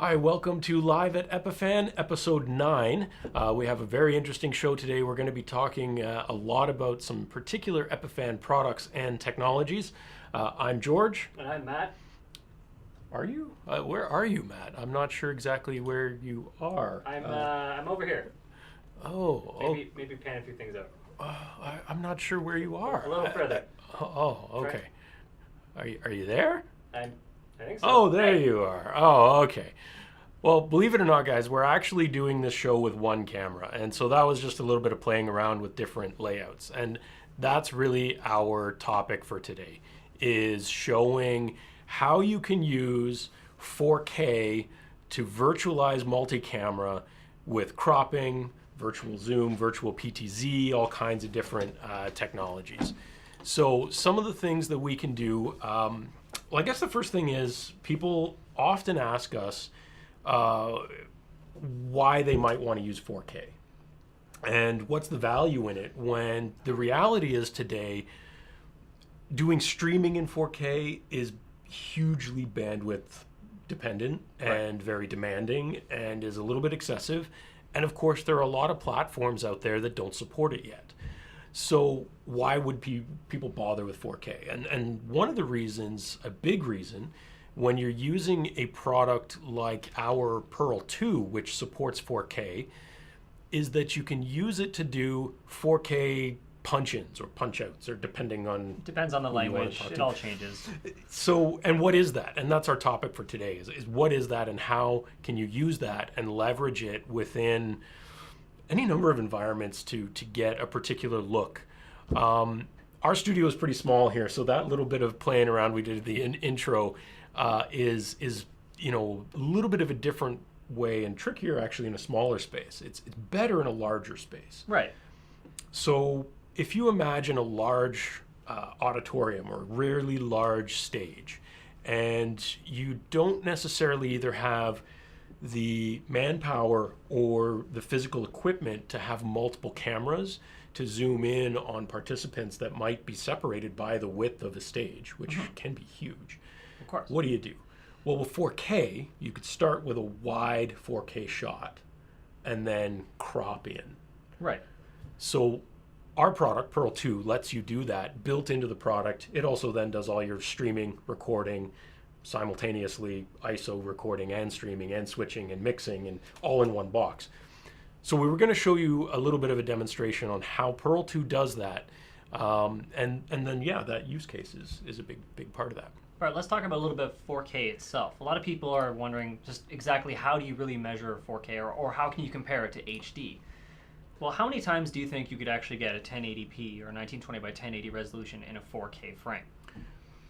Hi, welcome to Live at Epiphan, episode 9. We have a very interesting show today. We're going to be talking a lot about some particular Epiphan products and technologies. I'm George. And I'm Matt. Are you? Where are you, Matt? I'm not sure exactly where you are. I'm over here. Maybe pan a few things out. I'm not sure where you are. A little further. Okay. Are you there? I think so. Oh, there you are. Oh, okay. Well, believe it or not, guys, we're actually doing this show with one camera. And so that was just a little bit of playing around with different layouts. And that's really our topic for today, is showing how you can use 4K to virtualize multi-camera with cropping, virtual zoom, virtual PTZ, all kinds of different technologies. So some of the things that we can do, well, I guess the first thing is people often ask us why they might want to use 4K and what's the value in it, when the reality is today doing streaming in 4K is hugely bandwidth dependent and very demanding and is a little bit excessive. And of course, there are a lot of platforms out there that don't support it yet. So why would people bother with 4K? And one of the reasons, a big reason, when you're using a product like our Pearl 2, which supports 4K, is that you can use it to do 4K punch-ins or punch-outs, or depends on the language. It all changes. So, and what is that? And that's our topic for today, is what is that and how can you use that and leverage it within any number of environments to get a particular look. Our studio is pretty small here, so that little bit of playing around we did at the intro is a little bit of a different way and trickier actually in a smaller space. It's better in a larger space. Right. So if you imagine a large auditorium or really large stage, and you don't necessarily either have the manpower or the physical equipment to have multiple cameras to zoom in on participants that might be separated by the width of a stage, which can be huge. Of course. What do? Well, with 4K, you could start with a wide 4K shot and then crop in. Right. So our product, Pearl 2, lets you do that built into the product. It also then does all your streaming, recording, simultaneously ISO recording and streaming and switching and mixing and all in one box. So we were going to show you a little bit of a demonstration on how Pearl 2 does that. And then, that use case is a big part of that. All right, let's talk about a little bit of 4K itself. A lot of people are wondering just exactly how do you really measure 4K or how can you compare it to HD? Well, how many times do you think you could actually get a 1080p or 1920 by 1080 resolution in a 4K frame?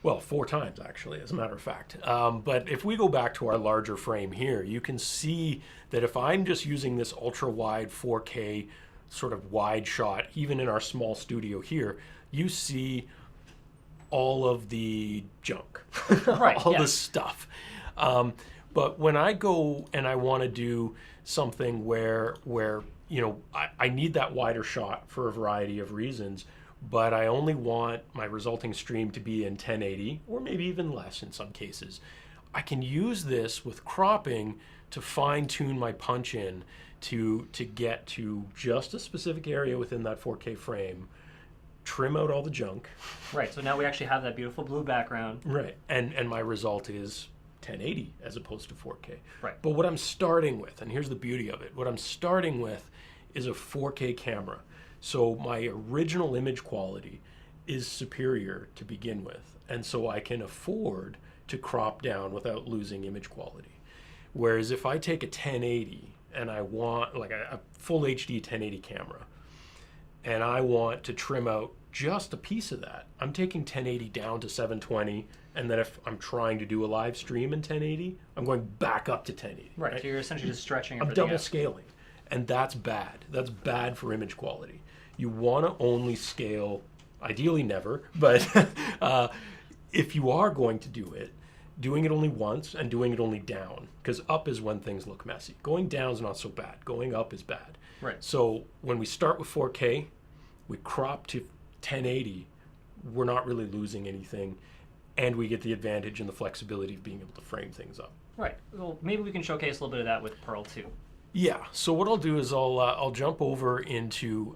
Well, 4 times, actually, as a matter of fact. But if we go back to our larger frame here, you can see that if I'm just using this ultra-wide 4K sort of wide shot, even in our small studio here, you see all of the junk, all the stuff. But when I go and I want to do something where I need that wider shot for a variety of reasons, but I only want my resulting stream to be in 1080 or maybe even less in some cases, I can use this with cropping to fine-tune my punch-in to get to just a specific area within that 4K frame, trim out all the junk. Right, so now we actually have that beautiful blue background. Right, and my result is 1080 as opposed to 4K. Right. But what I'm starting with, and here's the beauty of it, what I'm starting with is a 4K camera. So my original image quality is superior to begin with. And so I can afford to crop down without losing image quality. Whereas if I take a 1080 and I want like a full HD 1080 camera, and I want to trim out just a piece of that, I'm taking 1080 down to 720, and then if I'm trying to do a live stream in 1080, I'm going back up to 1080. Right, so you're essentially just stretching I'm double scaling, and that's bad. That's bad for image quality. You want to only scale, ideally never, but if you are going to do it, doing it only once and doing it only down, because up is when things look messy. Going down is not so bad. Going up is bad. Right. So when we start with 4K, we crop to 1080, we're not really losing anything, and we get the advantage and the flexibility of being able to frame things up. Right. Well, maybe we can showcase a little bit of that with Pearl 2. Yeah, so what I'll do is I'll jump over into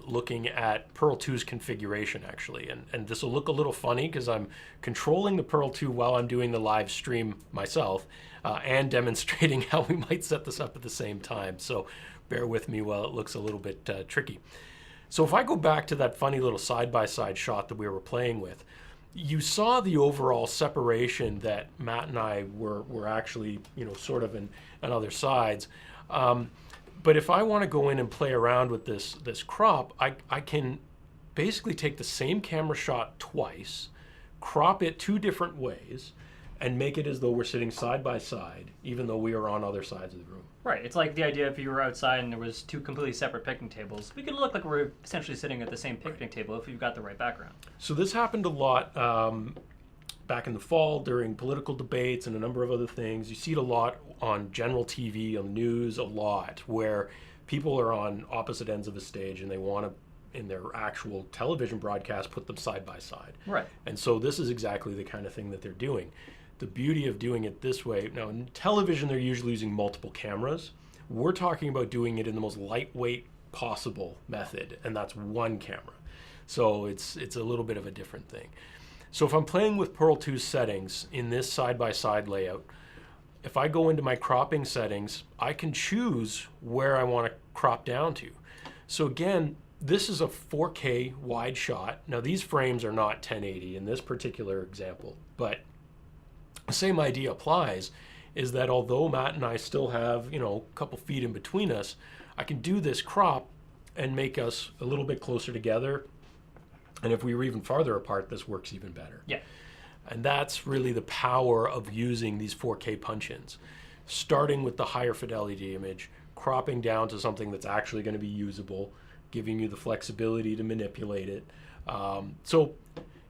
looking at Pearl 2's configuration actually, and this will look a little funny because I'm controlling the Pearl 2 while I'm doing the live stream myself and demonstrating how we might set this up at the same time. So bear with me while it looks a little bit tricky. So if I go back to that funny little side-by-side shot that we were playing with, you saw the overall separation that Matt and I were actually, sort of in on other sides. But if I want to go in and play around with this crop, I can basically take the same camera shot twice, crop it 2 different ways, and make it as though we're sitting side by side, even though we are on other sides of the room. Right. It's like the idea if you were outside and there was 2 completely separate picnic tables, we could look like we're essentially sitting at the same picnic table if you've got the right background. So this happened a lot back in the fall during political debates and a number of other things. You see it a lot on general TV, on news, a lot, where people are on opposite ends of a stage and they want to, in their actual television broadcast, put them side by side. Right. And so this is exactly the kind of thing that they're doing. The beauty of doing it this way, now in television they're usually using multiple cameras. We're talking about doing it in the most lightweight possible method, and that's 1 camera. So it's a little bit of a different thing. So if I'm playing with Pearl 2's settings in this side-by-side layout, if I go into my cropping settings, I can choose where I want to crop down to. So again, this is a 4K wide shot. Now these frames are not 1080 in this particular example, but the same idea applies, is that although Matt and I still have, a couple feet in between us, I can do this crop and make us a little bit closer together. And if we were even farther apart, this works even better. Yeah. And that's really the power of using these 4K punch-ins. Starting with the higher fidelity image, cropping down to something that's actually going to be usable, giving you the flexibility to manipulate it. So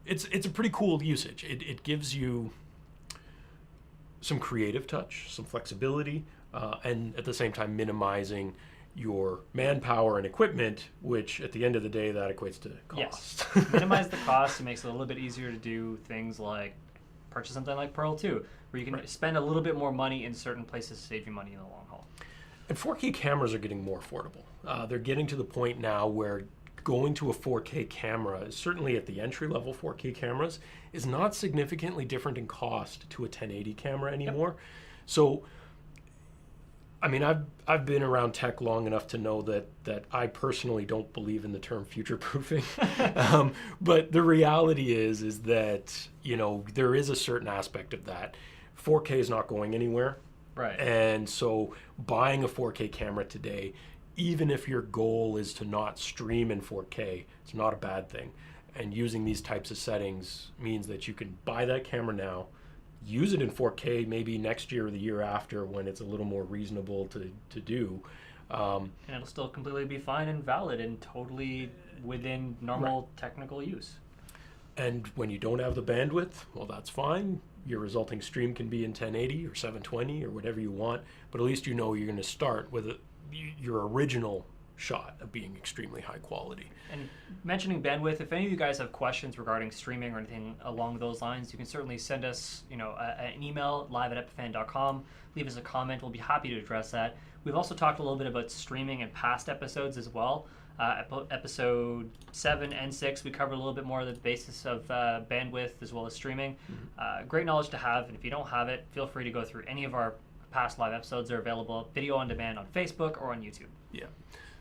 it's a pretty cool usage. It gives you some creative touch, some flexibility, and at the same time minimizing your manpower and equipment, which at the end of the day, that equates to cost. Yes. Minimize the cost. It makes it a little bit easier to do things like purchase something like Pearl 2, where you can spend a little bit more money in certain places to save you money in the long haul. And 4K cameras are getting more affordable. They're getting to the point now where going to a 4K camera, certainly at the entry-level 4K cameras, is not significantly different in cost to a 1080 camera anymore. Yep. So, I mean, I've been around tech long enough to know that I personally don't believe in the term future-proofing. But the reality is that, there is a certain aspect of that. 4K is not going anywhere. Right. And so buying a 4K camera today, even if your goal is to not stream in 4K, it's not a bad thing. And using these types of settings means that you can buy that camera now, use it in 4K maybe next year or the year after when it's a little more reasonable to do. And it'll still completely be fine and valid and totally within normal technical use. And when you don't have the bandwidth, well, that's fine. Your resulting stream can be in 1080 or 720 or whatever you want, but at least you're going to start with your original shot of being extremely high quality. And mentioning bandwidth, if any of you guys have questions regarding streaming or anything along those lines, you can certainly send us an email, live@epiphan.com. Leave us a comment. We'll be happy to address that. We've also talked a little bit about streaming in past episodes as well. Episode 7 and 6, we covered a little bit more of the basis of bandwidth as well as streaming. Mm-hmm. Great knowledge to have, and if you don't have it, feel free to go through any of our past live episodes. They're available video on demand on Facebook or on YouTube. Yeah.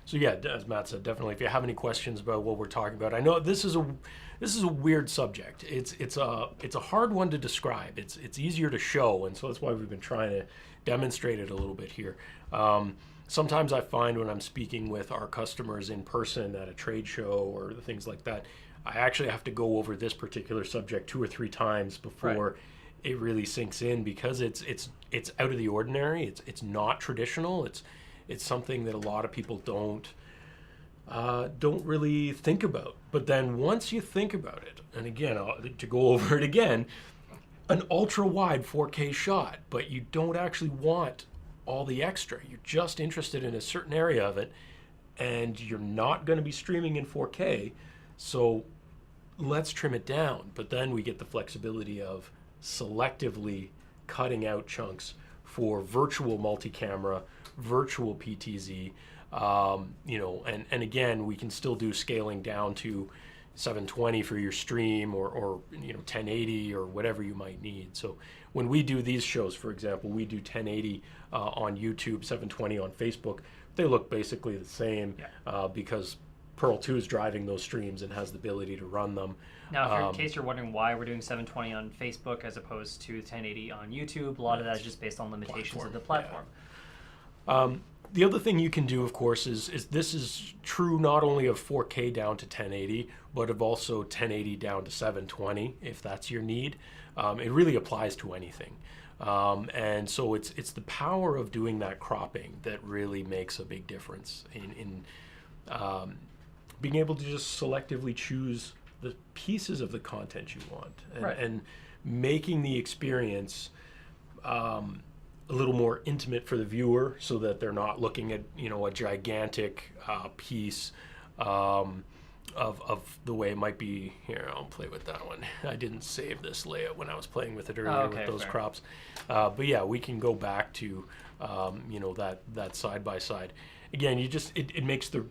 So yeah, as Matt said, definitely if you have any questions about what we're talking about, I know this is a weird subject. It's a hard one to describe. It's easier to show, and so that's why we've been trying to demonstrate it a little bit here. Sometimes I find when I'm speaking with our customers in person at a trade show or things like that, I actually have to go over this particular subject 2 or 3 times before it really sinks in, because it's out of the ordinary. It's not traditional. It's something that a lot of people don't really think about. But then once you think about it, and again, to go over it again, an ultra wide 4K shot, but you don't actually want all the extra. You're just interested in a certain area of it, and you're not going to be streaming in 4K. So let's trim it down. But then we get the flexibility of selectively cutting out chunks for virtual multi-camera, virtual PTZ, and again, we can still do scaling down to 720 for your stream or 1080 or whatever you might need. So when we do these shows, for example, we do 1080 on YouTube, 720 on Facebook. They look basically the same because Pearl 2 is driving those streams and has the ability to run them. Now, in case you're wondering why we're doing 720 on Facebook as opposed to 1080 on YouTube, a lot of that is just based on limitations of the platform. The other thing you can do, of course, is this is true not only of 4K down to 1080, but of also 1080 down to 720, if that's your need. It really applies to anything. And so it's the power of doing that cropping that really makes a big difference in being able to just selectively choose the pieces of the content you want and making the experience a little more intimate for the viewer, so that they're not looking at a gigantic piece of the way it might be. Here, I'll play with that one. I didn't save this layout when I was playing with it earlier with those crops. But yeah, we can go back to that side by side. Again, it makes the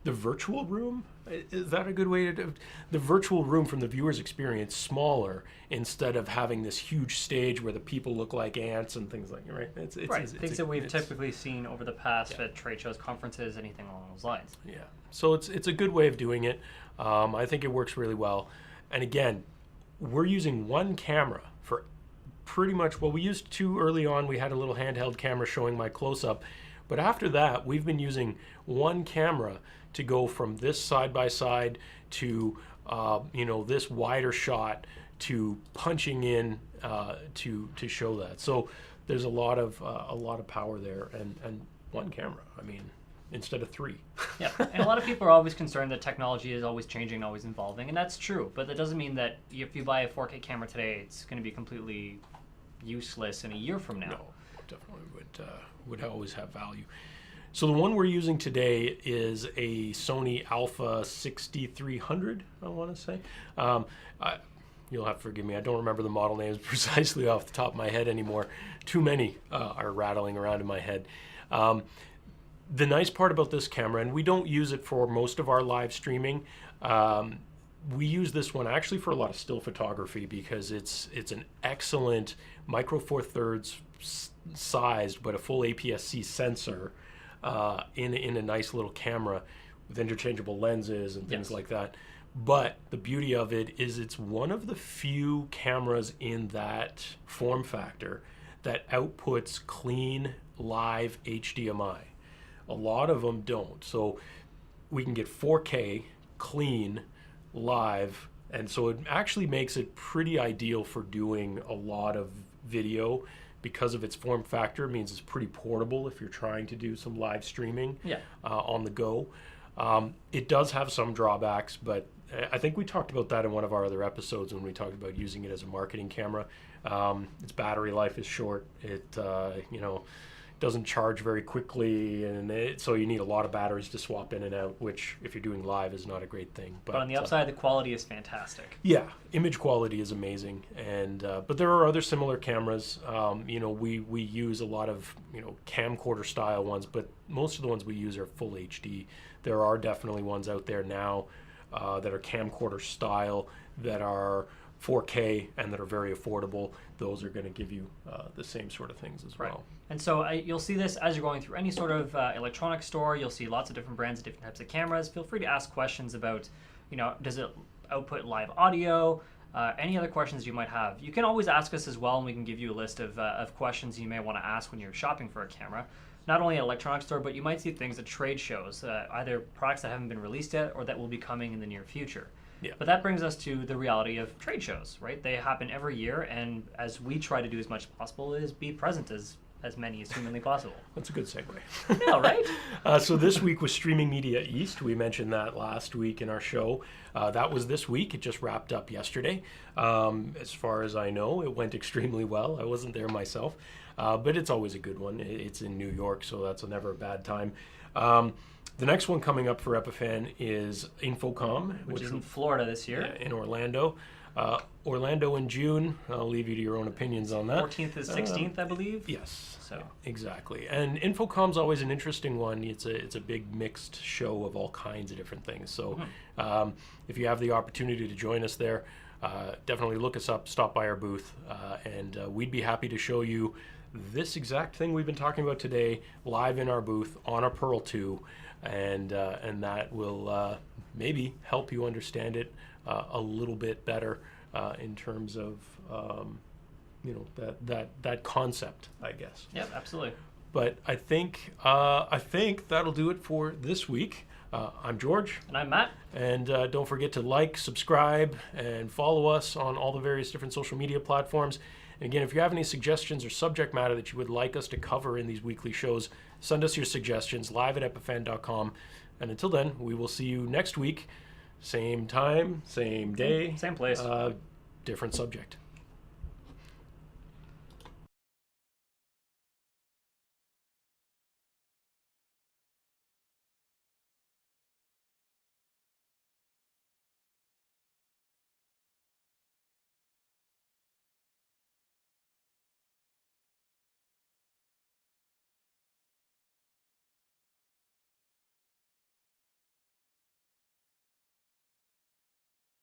virtual room, is that a good way to do it? The virtual room from the viewer's experience smaller, instead of having this huge stage where the people look like ants and things like that, right? It's things that we've typically seen over the past at trade shows, conferences, anything along those lines. Yeah, so it's a good way of doing it. I think it works really well. And again, we're using one camera for pretty much, we used two early on. We had a little handheld camera showing my close-up. But after that, we've been using one camera to go from this side-by-side to this wider shot to punching in to show that. So there's a lot of power there, and one camera. I mean, instead of three. Yeah, and a lot of people are always concerned that technology is always changing, always evolving, and that's true. But that doesn't mean that if you buy a 4K camera today, it's going to be completely useless in a year from now. No, definitely would always have value. So the one we're using today is a Sony Alpha 6300, I want to say. You'll have to forgive me. I don't remember the model names precisely off the top of my head anymore. Too many are rattling around in my head. The nice part about this camera, and we don't use it for most of our live streaming, we use this one actually for a lot of still photography, because it's an excellent micro four thirds sized, but a full APS-C sensor in a nice little camera with interchangeable lenses and things like that. But the beauty of it is it's one of the few cameras in that form factor that outputs clean live HDMI. A lot of them don't. So we can get 4K clean live, and so it actually makes it pretty ideal for doing a lot of video. Because of its form factor, it means it's pretty portable if you're trying to do some live streaming on the go. It does have some drawbacks, but I think we talked about that in one of our other episodes when we talked about using it as a marketing camera. Its battery life is short. It doesn't charge very quickly, and so you need a lot of batteries to swap in and out, which if you're doing live is not a great thing. But on the upside, the quality is fantastic. Yeah, image quality is amazing, and but there are other similar cameras. We use a lot of camcorder style ones, but most of the ones we use are full HD. There are definitely ones out there now that are camcorder style that are 4K and that are very affordable. Those are going to give you the same sort of things as well. And so you'll see this as you're going through any sort of electronic store. You'll see lots of different brands, different types of cameras. Feel free to ask questions about, does it output live audio? Any other questions you might have. You can always ask us as well, and we can give you a list of questions you may want to ask when you're shopping for a camera. Not only at an electronics store, but you might see things at trade shows, either products that haven't been released yet or that will be coming in the near future. Yeah. But that brings us to the reality of trade shows, right? They happen every year, and as we try to do as much as possible is be present as many as humanly possible. That's a good segue. Yeah, right? So this week was Streaming Media East. We mentioned that last week in our show. That was this week. It just wrapped up yesterday. As far as I know, it went extremely well. I wasn't there myself, but it's always a good one. It's in New York, so that's never a bad time. The next one coming up for Epiphan is Infocom, which is in Florida this year. Yeah, in Orlando. Orlando in June. I'll leave you to your own opinions on that. 14th to 16th, I believe. Yes. So Exactly. And Infocom's always an interesting one. It's a big mixed show of all kinds of different things. So if you have the opportunity to join us there, definitely look us up, stop by our booth, and we'd be happy to show you this exact thing we've been talking about today live in our booth on a Pearl 2, and that will maybe help you understand it a little bit better in terms of that concept, I guess. Yep, absolutely. But I think that'll do it for this week. I'm George. And I'm Matt. And don't forget to like, subscribe, and follow us on all the various different social media platforms. And again, if you have any suggestions or subject matter that you would like us to cover in these weekly shows, send us your suggestions live at epiphan.com. And until then, we will see you next week. Same time, same day. Same place. Different subject.